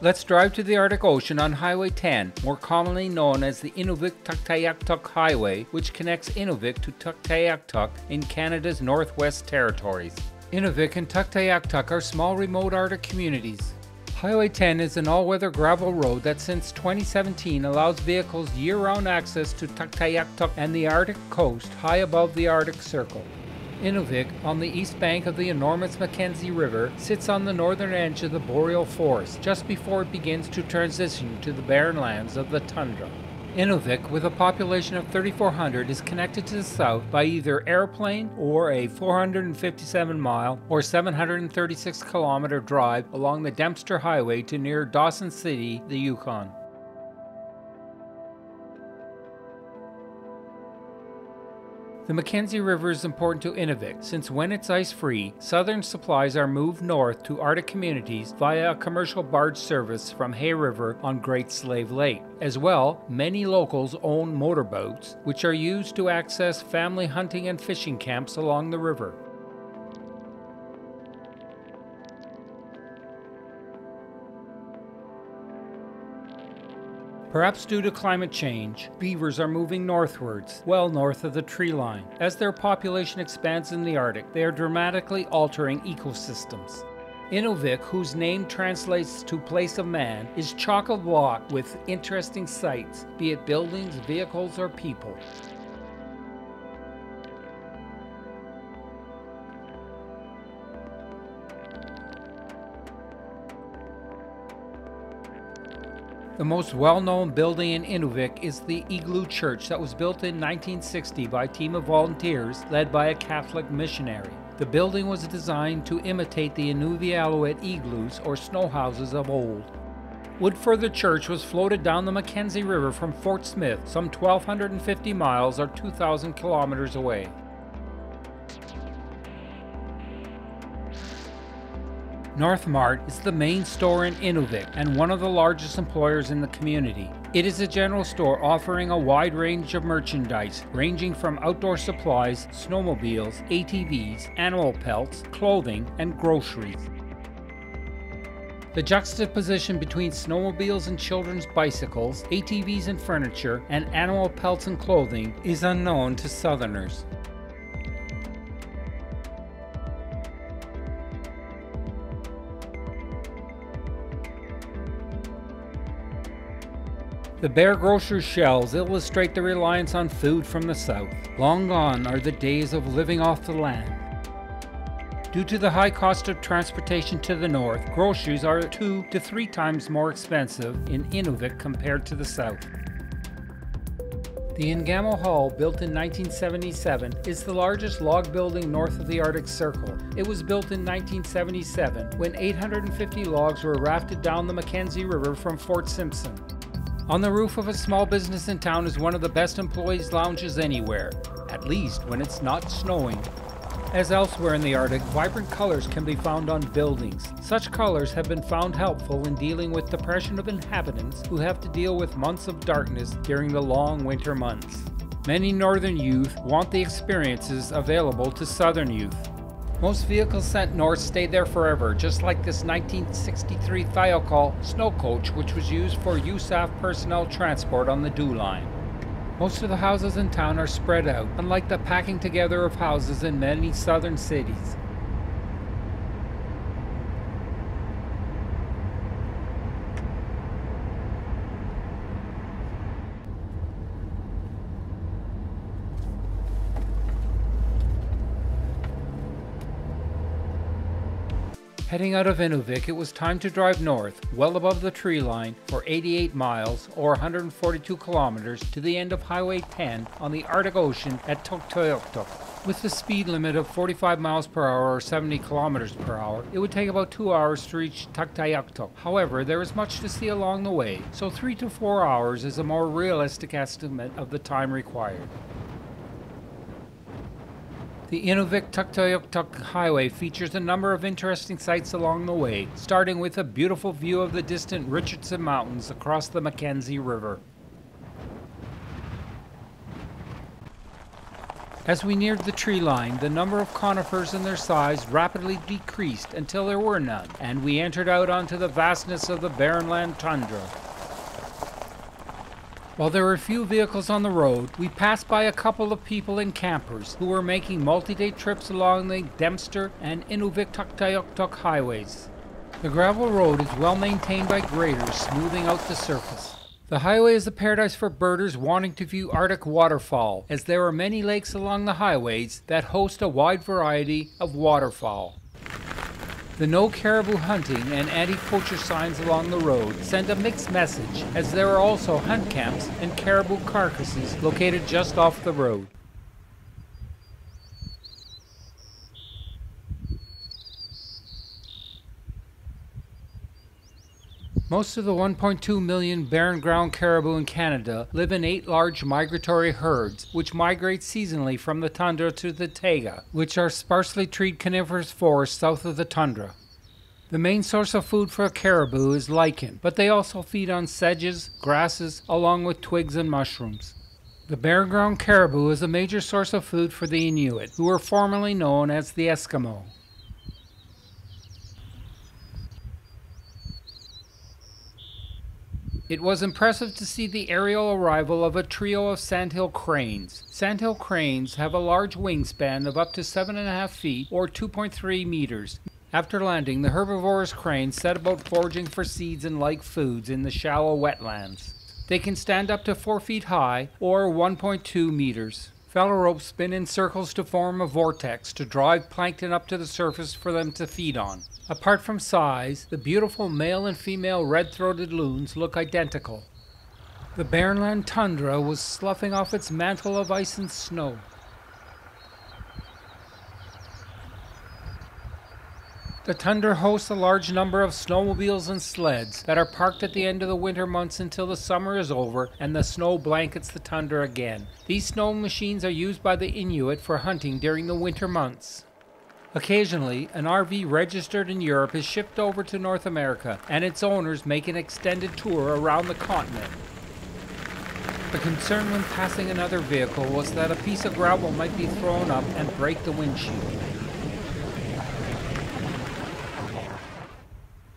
Let's drive to the Arctic Ocean on Highway 10, more commonly known as the Inuvik Tuktoyaktuk Highway, which connects Inuvik to Tuktoyaktuk in Canada's Northwest Territories. Inuvik and Tuktoyaktuk are small remote Arctic communities. Highway 10 is an all-weather gravel road that since 2017 allows vehicles year-round access to Tuktoyaktuk and the Arctic coast high above the Arctic Circle. Inuvik, on the east bank of the enormous Mackenzie River, sits on the northern edge of the boreal forest, just before it begins to transition to the barren lands of the tundra. Inuvik, with a population of 3,400, is connected to the south by either airplane or a 457-mile or 736-kilometer drive along the Dempster Highway to near Dawson City, the Yukon. The Mackenzie River is important to Inuvik, since when it's ice-free, southern supplies are moved north to Arctic communities via a commercial barge service from Hay River on Great Slave Lake. As well, many locals own motorboats, which are used to access family hunting and fishing camps along the river. Perhaps due to climate change, beavers are moving northwards, well north of the tree line. As their population expands in the Arctic, they are dramatically altering ecosystems. Inuvik, whose name translates to place of man, is chock-a-block with interesting sights, be it buildings, vehicles, or people. The most well-known building in Inuvik is the Igloo Church that was built in 1960 by a team of volunteers led by a Catholic missionary. The building was designed to imitate the Inuvialuit igloos or snow houses of old. Wood for the church was floated down the Mackenzie River from Fort Smith, some 1,250 miles or 2,000 kilometers away. Northmart is the main store in Inuvik and one of the largest employers in the community. It is a general store offering a wide range of merchandise, ranging from outdoor supplies, snowmobiles, ATVs, animal pelts, clothing, and groceries. The juxtaposition between snowmobiles and children's bicycles, ATVs and furniture, and animal pelts and clothing is unknown to Southerners. The bare grocery shelves illustrate the reliance on food from the south. Long gone are the days of living off the land. Due to the high cost of transportation to the north, groceries are 2 to 3 times more expensive in Inuvik compared to the south. The Ingamo Hall, built in 1977, is the largest log building north of the Arctic Circle. It was built in 1977 when 850 logs were rafted down the Mackenzie River from Fort Simpson. On the roof of a small business in town is one of the best employees' lounges anywhere, at least when it's not snowing. As elsewhere in the Arctic, vibrant colors can be found on buildings. Such colors have been found helpful in dealing with depression of inhabitants who have to deal with months of darkness during the long winter months. Many northern youth want the experiences available to southern youth. Most vehicles sent north stay there forever, just like this 1963 Thiokol snow coach, which was used for USAF personnel transport on the Dew Line. Most of the houses in town are spread out, unlike the packing together of houses in many southern cities. Heading out of Inuvik, it was time to drive north, well above the tree line, for 88 miles or 142 kilometers to the end of Highway 10 on the Arctic Ocean at Tuktoyaktuk. With the speed limit of 45 miles per hour or 70 kilometers per hour, it would take about 2 hours to reach Tuktoyaktuk. However, there is much to see along the way, so 3 to 4 hours is a more realistic estimate of the time required. The Inuvik Tuktoyaktuk Highway features a number of interesting sights along the way, starting with a beautiful view of the distant Richardson Mountains across the Mackenzie River. As we neared the tree line, the number of conifers and their size rapidly decreased until there were none, and we entered out onto the vastness of the barren land tundra. While there were few vehicles on the road, we passed by a couple of people in campers who were making multi-day trips along the Dempster and Inuvik Tuktoyaktuk highways. The gravel road is well maintained by graders, smoothing out the surface. The highway is a paradise for birders wanting to view Arctic waterfowl, as there are many lakes along the highways that host a wide variety of waterfowl. The no caribou hunting and anti-poacher signs along the road send a mixed message, as there are also hunt camps and caribou carcasses located just off the road. Most of the 1.2 million barren ground caribou in Canada live in 8 large migratory herds, which migrate seasonally from the tundra to the taiga, which are sparsely treed coniferous forests south of the tundra. The main source of food for caribou is lichen, but they also feed on sedges, grasses, along with twigs and mushrooms. The barren ground caribou is a major source of food for the Inuit, who were formerly known as the Eskimo. It was impressive to see the aerial arrival of a trio of sandhill cranes. Sandhill cranes have a large wingspan of up to 7.5 feet or 2.3 meters. After landing, the herbivorous cranes set about foraging for seeds and like foods in the shallow wetlands. They can stand up to 4 feet high or 1.2 meters. Fallow ropes spin in circles to form a vortex to drive plankton up to the surface for them to feed on. Apart from size, the beautiful male and female red-throated loons look identical. The barrenland tundra was sloughing off its mantle of ice and snow. The tundra hosts a large number of snowmobiles and sleds that are parked at the end of the winter months until the summer is over and the snow blankets the tundra again. These snow machines are used by the Inuit for hunting during the winter months. Occasionally, an RV registered in Europe is shipped over to North America, and its owners make an extended tour around the continent. The concern when passing another vehicle was that a piece of gravel might be thrown up and break the windshield.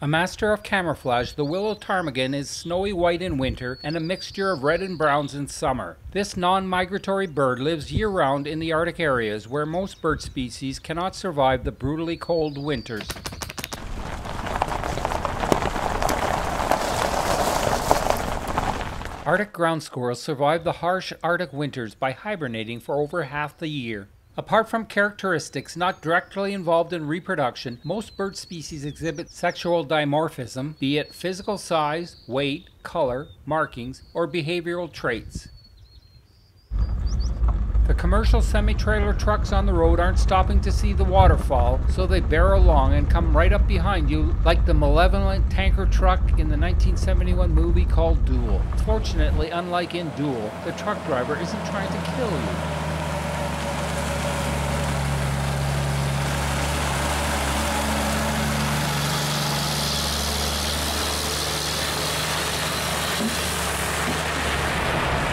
A master of camouflage, the willow ptarmigan is snowy white in winter and a mixture of red and browns in summer. This non-migratory bird lives year-round in the Arctic areas where most bird species cannot survive the brutally cold winters. Arctic ground squirrels survive the harsh Arctic winters by hibernating for over half the year. Apart from characteristics not directly involved in reproduction, most bird species exhibit sexual dimorphism, be it physical size, weight, color, markings, or behavioral traits. The commercial semi-trailer trucks on the road aren't stopping to see the waterfall, so they barrel along and come right up behind you like the malevolent tanker truck in the 1971 movie called Duel. Fortunately, unlike in Duel, the truck driver isn't trying to kill you.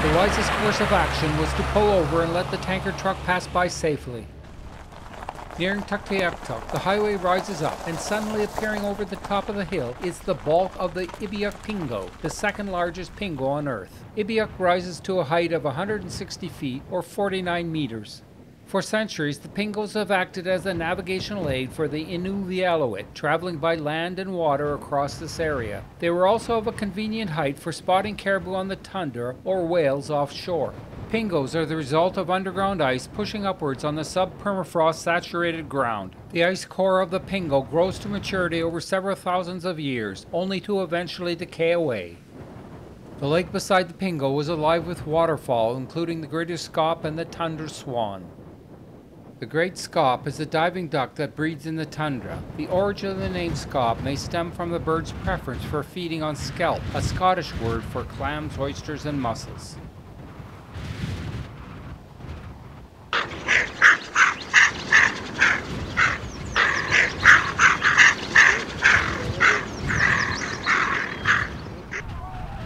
The wisest course of action was to pull over and let the tanker truck pass by safely. Nearing Tuktoyaktuk, the highway rises up, and suddenly appearing over the top of the hill is the bulk of the Inuvik pingo, the second largest pingo on Earth. Inuvik rises to a height of 160 feet or 49 meters. For centuries, the pingos have acted as a navigational aid for the Inuvialuit, traveling by land and water across this area. They were also of a convenient height for spotting caribou on the tundra or whales offshore. Pingos are the result of underground ice pushing upwards on the sub-permafrost saturated ground. The ice core of the pingo grows to maturity over several thousands of years, only to eventually decay away. The lake beside the pingo was alive with waterfowl, including the greater scaup and the tundra swan. The great scaup is a diving duck that breeds in the tundra. The origin of the name scaup may stem from the bird's preference for feeding on scalp, a Scottish word for clams, oysters, and mussels.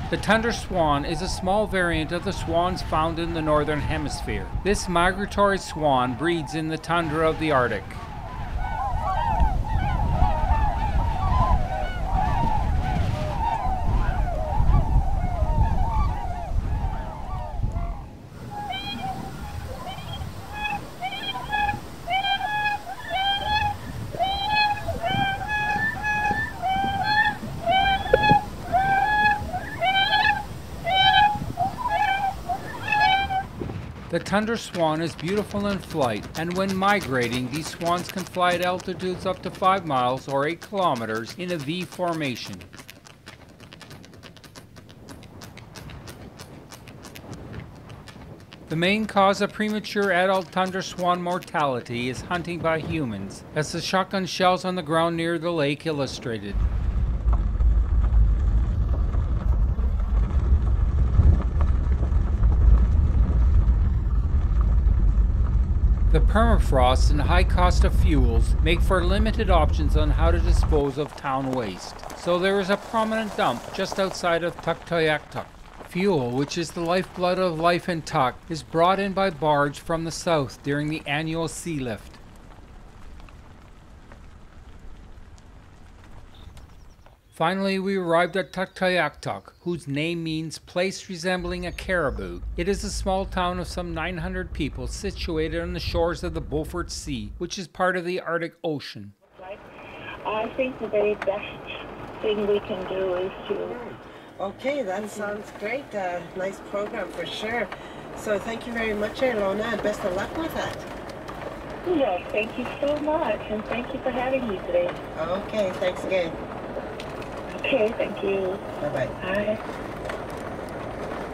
The The tundra swan is a small variant of the swans found in the northern hemisphere. This migratory swan breeds in the tundra of the Arctic. The tundra swan is beautiful in flight, and when migrating, these swans can fly at altitudes up to 5 miles or 8 kilometers in a V formation. The main cause of premature adult tundra swan mortality is hunting by humans, as the shotgun shells on the ground near the lake illustrated. The permafrost and high cost of fuels make for limited options on how to dispose of town waste, so there is a prominent dump just outside of Tuktoyaktuk. Fuel, which is the lifeblood of life in Tuk, is brought in by barge from the south during the annual sea lift. Finally, we arrived at Tuktoyaktuk, whose name means place resembling a caribou. It is a small town of some 900 people situated on the shores of the Beaufort Sea, which is part of the Arctic Ocean. I think the very best thing we can do is to... Okay, that sounds great. Nice program for sure. So thank you very much, Ilona, and best of luck with that. Yes, thank you so much, and thank you for having me today. Okay, thanks again. Okay, thank you. Bye-bye. Bye.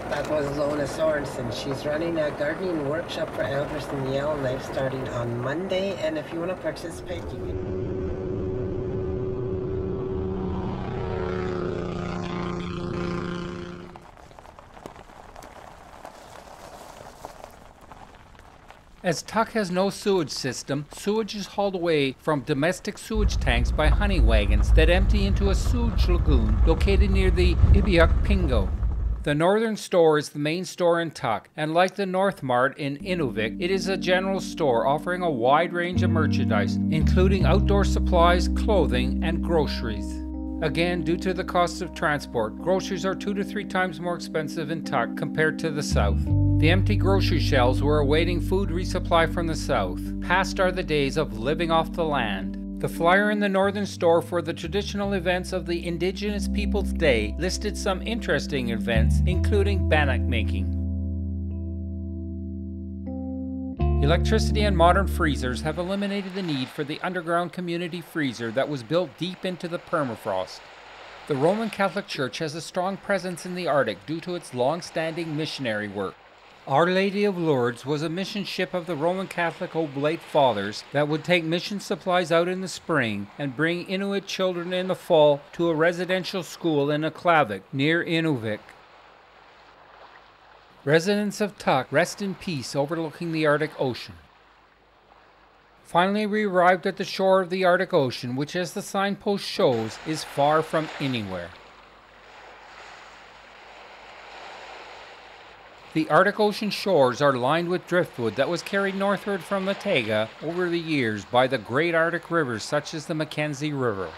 That was Lona Sorensen. She's running a gardening workshop for elders in Yellowknife starting on Monday, and if you want to participate, you can... As Tuk has no sewage system, sewage is hauled away from domestic sewage tanks by honey wagons that empty into a sewage lagoon located near the Inuvik Pingo. The Northern Store is the main store in Tuk, and like the North Mart in Inuvik, it is a general store offering a wide range of merchandise, including outdoor supplies, clothing, and groceries. Again, due to the cost of transport, groceries are 2 to 3 times more expensive in Tuk compared to the south. The empty grocery shelves were awaiting food resupply from the south. Past are the days of living off the land. The flyer in the Northern Store for the traditional events of the Indigenous Peoples Day listed some interesting events, including bannock making. Electricity and modern freezers have eliminated the need for the underground community freezer that was built deep into the permafrost. The Roman Catholic Church has a strong presence in the Arctic due to its long-standing missionary work. Our Lady of Lourdes was a mission ship of the Roman Catholic Oblate Fathers that would take mission supplies out in the spring and bring Inuit children in the fall to a residential school in Aklavik near Inuvik. Residents of Tuk rest in peace overlooking the Arctic Ocean. Finally, we arrived at the shore of the Arctic Ocean, which, as the signpost shows, is far from anywhere. The Arctic Ocean shores are lined with driftwood that was carried northward from the taiga over the years by the great Arctic rivers such as the Mackenzie River.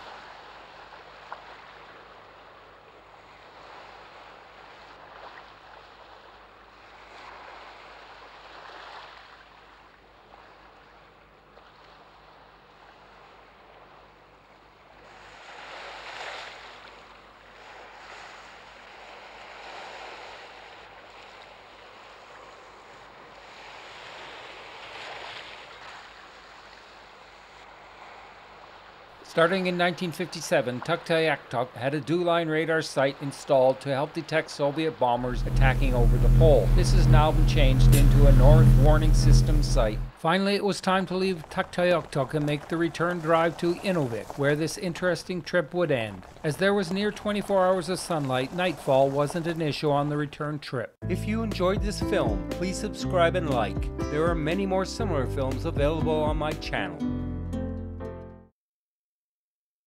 Starting in 1957, Tuktoyaktuk had a Duline radar site installed to help detect Soviet bombers attacking over the pole. This has now been changed into a North Warning System site. Finally, it was time to leave Tuktoyaktuk and make the return drive to Inuvik, where this interesting trip would end. As there was near 24 hours of sunlight, nightfall wasn't an issue on the return trip. If you enjoyed this film, please subscribe and like. There are many more similar films available on my channel.